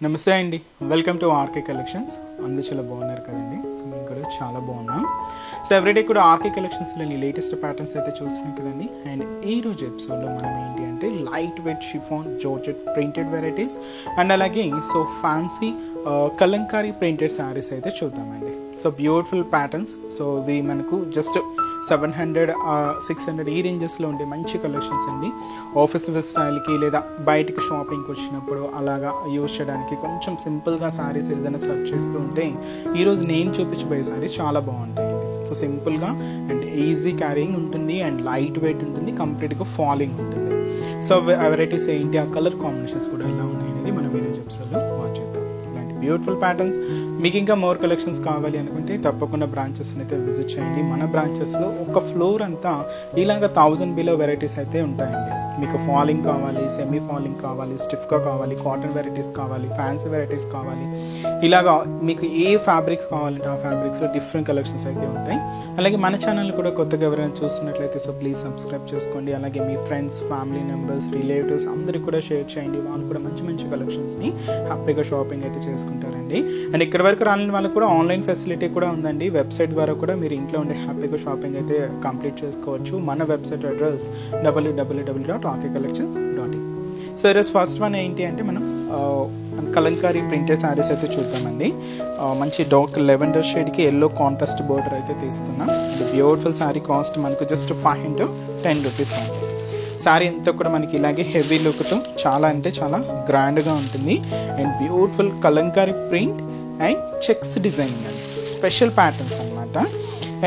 నమస్తే అండి, welcome to RK collections. అందరూ చాలా బాగున్నారు కదండి. సో మేము కూడా చాలా బాగున్నాం. సో ఎవ్రీడే కూడా ఆర్కే కలెక్షన్స్లోని లేటెస్ట్ ప్యాటర్న్స్ అయితే చూస్తున్నాం కదండి. అండ్ ఈ రోజు ఎపిసోడ్లో మనం ఏంటి అంటే light weight chiffon georgette printed varieties and అలాగే so fancy kalamkari printed sarees అయితే చూద్దామండి. So beautiful patterns. సో ఇవి మనకు జస్ట్ 700-600 ఈ రేంజెస్లో ఉండే మంచి కలెక్షన్స్ అండి. ఆఫీస్ స్టైల్కి లేదా బయటికి షాపింగ్కి వచ్చినప్పుడు అలాగా యూజ్ చేయడానికి కొంచెం సింపుల్గా శారీస్ ఏదైనా సర్చ్ చేస్తూ ఉంటే ఈరోజు నేను చూపించబోయే శారీస్ చాలా బాగుంటాయండి. సో సింపుల్గా అండ్ ఈజీ క్యారింగ్ ఉంటుంది అండ్ లైట్ వెయిట్ ఉంటుంది, కంప్లీట్గా ఫాలింగ్ ఉంటుంది. సో వెరైటీస్ ఏంటి, ఆ కలర్ కాంబినేషన్స్ కూడా ఎలా ఉన్నాయి అనేది మనం వేరే చెప్సాలో వాచ్ చేద్దాం. ఇలాంటి బ్యూటిఫుల్ ప్యాటర్న్స్ మీకు ఇంకా మోర్ కలెక్షన్స్ కావాలి అనుకుంటే తప్పకుండా బ్రాంచెస్ని అయితే విజిట్ చేయండి. మన బ్రాంచెస్లో ఒక ఫ్లోర్ అంతా ఇలాగ 1000 బిలో వెరైటీస్ అయితే ఉంటాయండి. మీకు ఫాలింగ్ కావాలి, సెమీ ఫాలింగ్ కావాలి, స్టిఫ్గా కావాలి, కాటన్ వెరైటీస్ కావాలి, ఫ్యాన్సీ వెరైటీస్ కావాలి, ఇలాగా మీకు ఏ ఫ్యాబ్రిక్స్ కావాలంటే ఆ ఫ్యాబ్రిక్స్లో డిఫరెంట్ కలెక్షన్స్ అయితే ఉంటాయి. అలాగే మన ఛానల్ కూడా కొత్తగా ఎవరైనా చూస్తున్నట్లయితే సో ప్లీజ్ సబ్స్క్రైబ్ చేసుకోండి. అలాగే మీ ఫ్రెండ్స్, ఫ్యామిలీ మెంబర్స్, రిలేటివ్స్ అందరికీ కూడా షేర్ చేయండి. వాళ్ళు కూడా మంచి మంచి కలెక్షన్స్ని హ్యాపీగా షాపింగ్ అయితే చేసుకుంటారండి. అండ్ ఇక్కడ వరకు రాని వాళ్ళకి కూడా ఆన్లైన్ ఫెసిలిటీ కూడా ఉందండి. వెబ్సైట్ ద్వారా కూడా మీరు ఇంట్లో ఉండే హ్యాపీగా షాపింగ్ అయితే కంప్లీట్ చేసుకోవచ్చు. మన వెబ్సైట్ అడ్రస్ www.rkcollections.in. సో ఈరోజు ఫస్ట్ వన్ ఏంటి అంటే మనం కలంకారీ ప్రింటెడ్ శారీస్ అయితే చూద్దామండి. మంచి డార్క్ లెవెండర్ షేడ్కి ఎల్లో కాంట్రాస్ట్ బోర్డర్ అయితే తీసుకున్నాం. బ్యూటిఫుల్ శారీ కాస్ట్ మనకు జస్ట్ 510 రూపీస్ ఉంది. శారీ అంతా కూడా మనకి ఇలాగే హెవీ లుక్తో చాలా అంటే చాలా గ్రాండ్గా ఉంటుంది. And beautiful Kalamkari print and checks designing అండి, స్పెషల్ ప్యాటర్న్స్ అనమాట.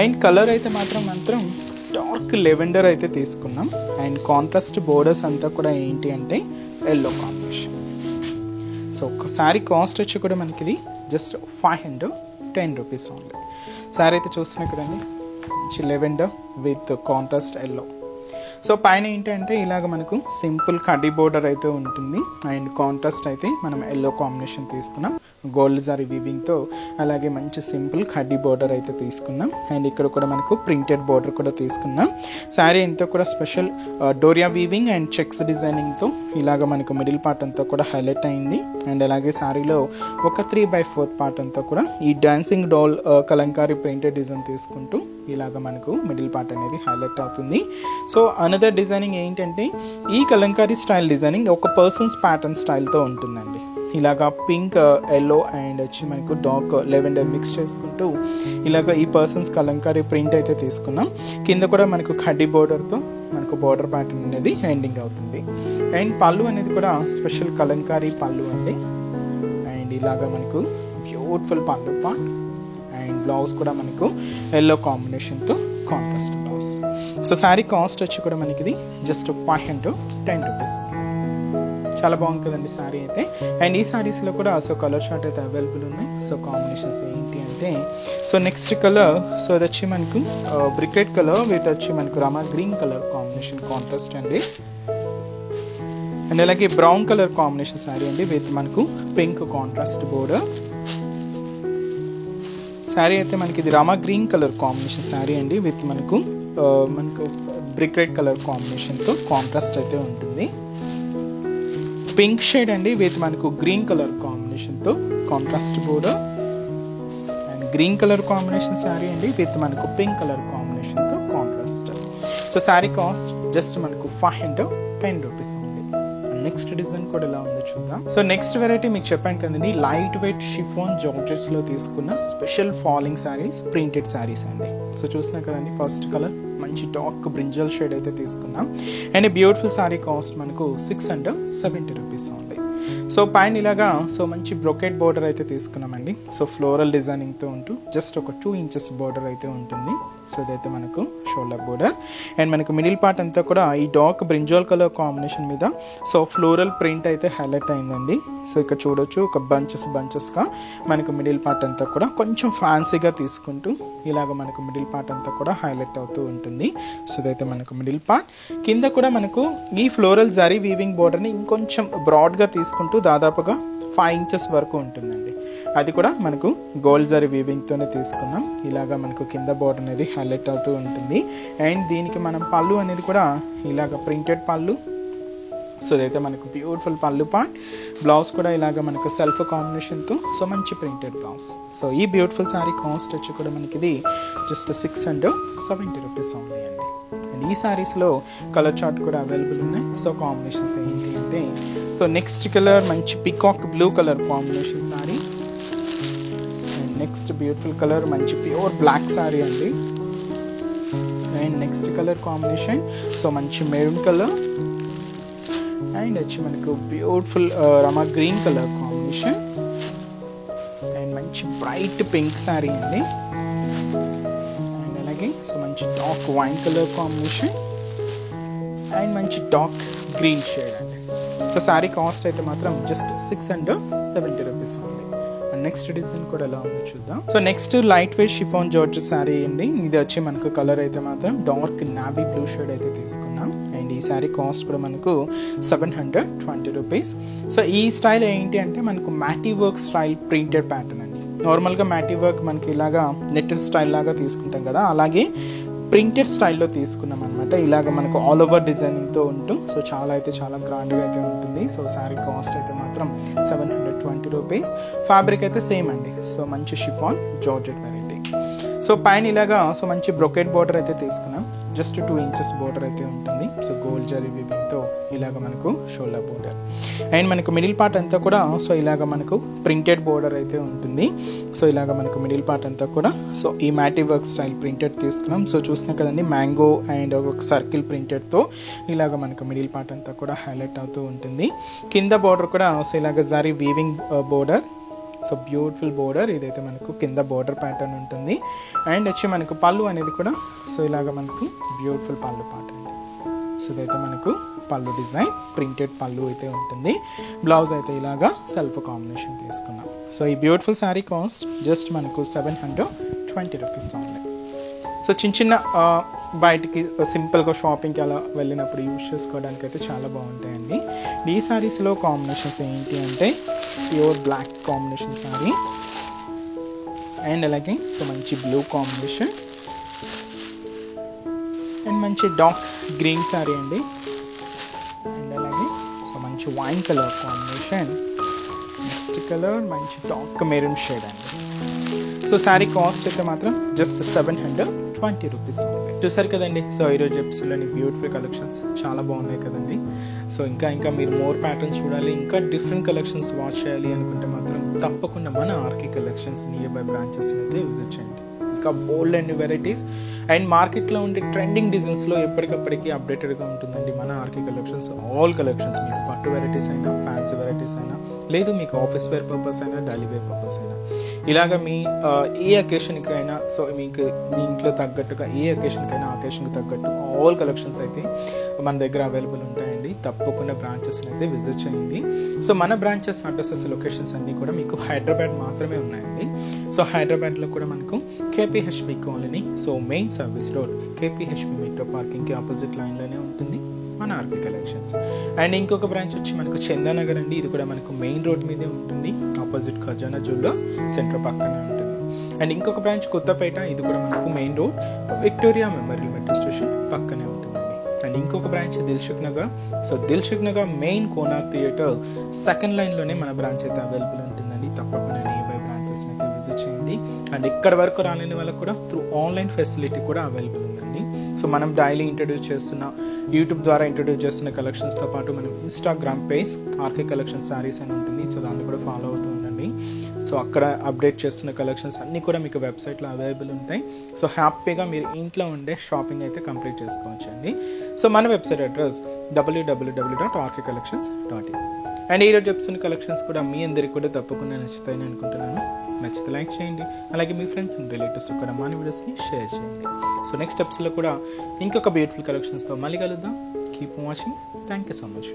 అండ్ కలర్ అయితే మాత్రం డార్క్ లెవెండర్ అయితే తీసుకున్నాం. అండ్ కాంట్రాస్ట్ బోర్డర్స్ అంతా కూడా ఏంటి అంటే ఎల్లో కాంబినేషన్. సో ఒక శారీ కాస్ట్ వచ్చి కూడా మనకి ఇది జస్ట్ 510 రూపీస్ ఉంది. శారీ అయితే చూస్తున్నాం కదండి, మంచి lavender with contrast yellow. So పైన ఏంటంటే ఇలాగ మనకు సింపుల్ కడ్డీ బోర్డర్ అయితే ఉంటుంది. అండ్ కాంట్రాస్ట్ అయితే మనం ఎల్లో కాంబినేషన్ తీసుకున్నాం, గోల్డ్ జరీ వీవింగ్తో. అలాగే మంచి సింపుల్ కడ్డీ బోర్డర్ అయితే తీసుకున్నాం. అండ్ ఇక్కడ కూడా మనకు ప్రింటెడ్ బోర్డర్ కూడా తీసుకున్నాం. శారీ అంతా కూడా special doria weaving and checks డిజైనింగ్తో ఇలాగ మనకు మిడిల్ పార్ట్ అంతా కూడా హైలైట్ అయింది. అండ్ అలాగే శారీలో ఒక 3/4 పార్ట్ అంతా కూడా ఈ dancing doll Kalamkari printed design తీసుకుంటూ ఇలాగ మనకు మిడిల్ పార్ట్ అనేది హైలైట్ అవుతుంది. సో అనదర్ డిజైనింగ్ ఏంటంటే ఈ కలంకారీ స్టైల్ డిజైనింగ్ ఒక పర్సన్స్ ప్యాటర్న్ స్టైల్తో ఉంటుందండి. ఇలాగా పింక్, ఎల్లో అండ్ వచ్చి మనకు డార్క్ లెవెండర్ మిక్స్ చేసుకుంటూ ఇలాగ ఈ పర్సన్స్ కలంకారీ ప్రింట్ అయితే తీసుకున్నాం. కింద కూడా మనకు కడ్డీ బోర్డర్తో మనకు బోర్డర్ ప్యాటర్న్ అనేది ఎండింగ్ అవుతుంది. అండ్ పళ్ళు అనేది కూడా స్పెషల్ కలంకారీ పళ్ళు అండి. అండ్ ఇలాగా మనకు బ్యూటిఫుల్ పళ్ళు పార్ట్. అండ్ బ్లౌజ్ కూడా మనకు ఎల్లో కాంబినేషన్తో contrast blouse. So sari cost వచ్చి కూడా మనకి ఇది జస్ట్ 510 రూపీస్. చాలా బాగుంది కదండి శారీ అయితే. అండ్ ఈ శారీస్లో కూడా సో కలర్ షార్ట్ అయితే అవైలబుల్ ఉన్నాయి. సో కాంబినేషన్స్ ఏంటి అంటే సో నెక్స్ట్ కలర్ సో అది వచ్చి మనకు బ్రిక్ రెడ్ కలర్ విత్ వచ్చి మనకు Rama green colour combination contrast అండి. అండ్ అలాగే బ్రౌన్ కలర్ కాంబినేషన్ శారీ అండి విత్ మనకు పింక్ కాంట్రాస్ట్ బోర్డర్. శారీ అయితే మనకి ఇది Rama green colour combination sari అండి విత్ మనకు బ్రిక్ రెడ్ కలర్ కాంబినేషన్తో కాంట్రాస్ట్ అయితే ఉంటుంది. పింక్ షేడ్ అండి విత్ మనకు గ్రీన్ కలర్ కాంబినేషన్తో contrast border. And green colour combination sari అండి విత్ మనకు పింక్ కలర్ కాంబినేషన్తో contrast. So sari cost just మనకు 510 రూపీస్ ఉంది. నెక్స్ట్ డిజైన్ కూడా ఎలా ఉందో చూద్దాం. సో నెక్స్ట్ వెరైటీ మీకు చెప్పాను కదండి, లైట్ వెయిట్ షిఫాన్ జార్జెట్స్లో తీసుకున్న special falling saris, printed saris అండి. సో చూసినా కదండి, ఫస్ట్ కలర్ మంచి డార్క్ బ్రింజల్ షేడ్ అయితే తీసుకున్నాం. అండ్ బ్యూటిఫుల్ శారీ కాస్ట్ మనకు 670 రూపీస్ ఉంది. సో పైన ఇలాగా సో మంచి బ్రొకెట్ బోర్డర్ అయితే తీసుకున్నామండి. సో ఫ్లోరల్ డిజైనింగ్తో ఉంటూ జస్ట్ ఒక 2 ఇంచెస్ బోర్డర్ అయితే ఉంటుంది. సో ఇదైతే మనకు షోల్డర్ బోర్డర్. అండ్ మనకు మిడిల్ పార్ట్ అంతా కూడా ఈ డార్క్ బ్రింజాల్ కలర్ కాంబినేషన్ మీద సో ఫ్లోరల్ ప్రింట్ అయితే హైలైట్ అయిందండి. సో ఇక్కడ చూడొచ్చు ఒక బంచెస్గా మనకు మిడిల్ పార్ట్ అంతా కూడా కొంచెం ఫ్యాన్సీగా తీసుకుంటూ ఇలాగ మనకు మిడిల్ పార్ట్ అంతా కూడా హైలైట్ అవుతూ ఉంటుంది. సో ఇదైతే మనకు మిడిల్ పార్ట్. కింద కూడా మనకు ఈ ఫ్లోరల్ జరీ వీవింగ్ బోర్డర్ని ఇంకొంచెం బ్రాడ్గా తీసుకుంటూ దాదాపుగా 5 ఇంచెస్ వరకు ఉంటుందండి. అది కూడా మనకు గోల్డ్ జరీ వీవింగ్తోనే తీసుకున్నాం. ఇలాగా మనకు కింద బోర్డర్ అనేది హైలైట్ అవుతూ ఉంటుంది. అండ్ దీనికి మనం పళ్ళు అనేది కూడా ఇలాగ ప్రింటెడ్ పళ్ళు సో ఇదైతే మనకు బ్యూటిఫుల్ పళ్ళు పార్ట్, బ్లౌజ్ కూడా ఇలాగ మనకు సెల్ఫ్ కాంబినేషన్తో, సో మంచి ప్రింటెడ్ బ్లౌజ్. సో ఈ బ్యూటిఫుల్ శారీ కాస్ట్ వచ్చి కూడా మనకి ఇది జస్ట్ 670 రూపీస్ ఓన్లీ అండి. అండ్ ఈ శారీస్లో కలర్ చార్ట్ కూడా అవైలబుల్ ఉన్నాయి. సో కాంబినేషన్స్ ఏంటి అంటే, సో నెక్స్ట్ కలర్ మంచి peacock blue colour combination sari. And next beautiful colour మంచి ప్యూర్ బ్లాక్ శారీ అండి. And next colour combination so మంచి మెరూన్ కలర్. అండ్ వచ్చి మనకు beautiful Rama green colour combination. And మంచి బ్రైట్ పింక్ శారీ అండి. అండ్ అలాగే సో మంచి dark wine colour combination and మంచి డార్క్ గ్రీన్ షేడ్ అండి. సో శారీ కాస్ట్ అయితే మాత్రం జస్ట్ 670 రూపీస్ ఉంది. అండ్ నెక్స్ట్ డిజైన్ కూడా ఎలా ఉందో చూద్దాం. So next light weight chiffon georgette sari అండి. ఇది వచ్చి మనకు కలర్ అయితే మాత్రం డార్క్ నావీ బ్లూ షేడ్ అయితే తీసుకున్నాం. అండ్ ఈ శారీ కాస్ట్ కూడా మనకు 720 రూపీస్. సో ఈ స్టైల్ ఏంటి అంటే మనకు మ్యాటీ వర్క్ స్టైల్ ప్రింటెడ్ ప్యాటర్న్ అండి. నార్మల్గా మ్యాటీ వర్క్ మనకి ఇలాగా నెట్టెడ్ స్టైల్ లాగా తీసుకుంటాం కదా, అలాగే ప్రింటెడ్ స్టైల్లో తీసుకున్నాం అనమాట. ఇలాగ మనకు ఆల్ ఓవర్ డిజైనింగ్తో ఉంటూ సో చాలా గ్రాండ్గా అయితే ఉంటుంది. సో శారీ కాస్ట్ అయితే మాత్రం 720 రూపీస్. ఫ్యాబ్రిక్ అయితే సేమ్ అండి. సో మంచి షిఫాన్ జార్జెట్ వెరైటీ. సో పైన ఇలాగా సో మంచి బ్రొకెట్ బార్డర్ అయితే తీసుకున్నాం. జస్ట్ 2 ఇంచెస్ బార్డర్ అయితే ఉంటుంది. సో గోల్డ్ జరీ వీవింగ్తో ఇలాగ మనకు షోల్డర్ బార్డర్. అండ్ మనకు మిడిల్ పార్ట్ అంతా కూడా సో ఇలాగ మనకు ప్రింటెడ్ బార్డర్ అయితే ఉంటుంది. సో ఇలాగ మనకు మిడిల్ పార్ట్ అంతా కూడా సో ఈ మ్యాటీ వర్క్ స్టైల్ ప్రింటెడ్ తీసుకున్నాం. సో చూస్తున్నాం కదండి, మ్యాంగో అండ్ ఒక సర్కిల్ ప్రింటెడ్తో ఇలాగ మనకు మిడిల్ పార్ట్ అంతా కూడా హైలైట్ అవుతూ ఉంటుంది. కింద బార్డర్ కూడా సో ఇలాగ zari weaving border. So beautiful border, ఇదైతే మనకు కింద బోర్డర్ ప్యాటర్న్ ఉంటుంది. అండ్ వచ్చి మనకు పళ్ళు అనేది కూడా సో ఇలాగ మనకు బ్యూటిఫుల్ పళ్ళు పార్ట్ అండి. సో ఇదైతే మనకు పళ్ళు డిజైన్ ప్రింటెడ్ పళ్ళు అయితే ఉంటుంది. బ్లౌజ్ అయితే ఇలాగా సెల్ఫ్ కాంబినేషన్ తీసుకున్నాం. సో ఈ బ్యూటిఫుల్ శారీ కాస్ట్ జస్ట్ మనకు 720 రూపీస్ ఉంది. సో చిన్న బయటికి సింపుల్గా షాపింగ్కి అలా వెళ్ళినప్పుడు యూజ్ చేసుకోవడానికి అయితే చాలా బాగుంటాయండి. ఈ శారీస్లో కాంబినేషన్స్ ఏంటి అంటే pure black combination sari and అలాగే సో మంచి బ్లూ కాంబినేషన్ అండ్ మంచి డార్క్ గ్రీన్ శారీ అండి. అండ్ అలాగే సో మంచి wine colour combination. Next colour మంచి డార్క్ మెరూన్ షేడ్ అండి. సో శారీ కాస్ట్ అయితే మాత్రం జస్ట్ 720 రూపీస్ ఉంది. చూసారు కదండి. సో ఈరోజు ఎపిసోడ్లోని బ్యూటిఫుల్ కలెక్షన్స్ చాలా బాగున్నాయి కదండి. సో ఇంకా మీరు మోర్ ప్యాటర్న్స్ చూడాలి, ఇంకా డిఫరెంట్ కలెక్షన్స్ వాచ్ చేయాలి అనుకుంటే మాత్రం తప్పకుండా మన RK collections near by branches అయితే విజిట్ చేయండి. ఇంకా బోల్డ్ అండ్ వెరైటీస్ అండ్ మార్కెట్లో ఉండే ట్రెండింగ్ డిజైన్స్లో ఎప్పటికప్పటికి అప్డేటెడ్గా ఉంటుందండి మన ఆర్కే కలెక్షన్స్. ఆల్ కలెక్షన్స్ మీకు పట్టు వెరైటీస్ అయినా, ఫ్యాన్సీ వెరైటీస్ అయినా, లేదు మీకు ఆఫీస్ వేర్ పర్పస్ అయినా, డైలీ వేర్ పర్పస్ అయినా, ఇలాగ మీ ఏ అకేషన్కి అయినా సో మీకు మీ ఇంట్లో తగ్గట్టుగా ఏ అకేషన్కైనా అకేషన్కి తగ్గట్టు ఆల్ కలెక్షన్స్ అయితే మన దగ్గర అవైలబుల్ ఉంటాయండి. తప్పకుండా బ్రాంచెస్ని అయితే విజిట్ చేయండి. సో మన బ్రాంచెస్ అడ్రసెస్ లొకేషన్స్ అన్నీ కూడా మీకు హైదరాబాద్ మాత్రమే ఉన్నాయండి. సో హైదరాబాద్లో కూడా మనకు KPHB colony, so main service road KPHB metro పార్కింగ్కి ఆపోజిట్ లైన్లోనే ఉంటుంది మన ఆర్కే కలెక్షన్స్. అండ్ ఇంకొక బ్రాంచ్ వచ్చి మనకు చందానగర్ అండి. ఇది కూడా మనకు మెయిన్ రోడ్ మీదే ఉంటుంది, ఆపోజిట్ ఖజానా జ్యువెలర్స్ సెంటర్ పక్కనే ఉంటుంది. అండ్ ఇంకొక బ్రాంచ్ కొత్తపేట, ఇది కూడా మనకు main road Victoria Memorial metro station పక్కనే ఉంటుందండి. అండ్ ఇంకొక branch Dilsukh Nagar. So Dilsukh Nagar main Konark theatre second లైన్లోనే మన బ్రాంచ్ అయితే అవైలబుల్ ఉంటుందండి. తప్పకుండా నియర్ బై బ్రాంచెస్ అయితే విజిట్ చేయండి. అండ్ ఇక్కడ వరకు రాలేని వాళ్ళకి కూడా త్రూ ఆన్లైన్ ఫెసిలిటీ కూడా అవైలబుల్ ఉందండి. సో మనం డైలీ ఇంట్రడ్యూస్ చేస్తున్న యూట్యూబ్ ద్వారా ఇంట్రడ్యూస్ చేస్తున్న కలెక్షన్స్తో పాటు మనం Instagram page RK collection sarees అని ఉంటుంది. సో దాన్ని కూడా ఫాలో అవుతూ ఉండండి. సో అక్కడ అప్డేట్ చేస్తున్న కలెక్షన్స్ అన్నీ కూడా మీకు వెబ్సైట్లో అవైలబుల్ ఉంటాయి. సో హ్యాపీగా మీరు ఇంట్లో ఉండే షాపింగ్ అయితే కంప్లీట్ చేసుకోవచ్చండి. సో మన వెబ్సైట్ అడ్రస్ www.rkcollections.in. అండ్ ఈరోజు చెప్తున్న కలెక్షన్స్ కూడా మీ అందరికీ కూడా తప్పకుండా నచ్చుతాయని అనుకుంటున్నాను. నచ్చితే లైక్ చేయండి, అలాగే మీ ఫ్రెండ్స్ అండ్ రిలేటివ్స్ కూడా మన వీడియోస్ని షేర్ చేయండి. సో నెక్స్ట్ ఎపిసోడ్లో కూడా ఇంకొక బ్యూటిఫుల్ కలెక్షన్స్తో మళ్ళీ కలుద్దాం. Keep watching. Thank you so much.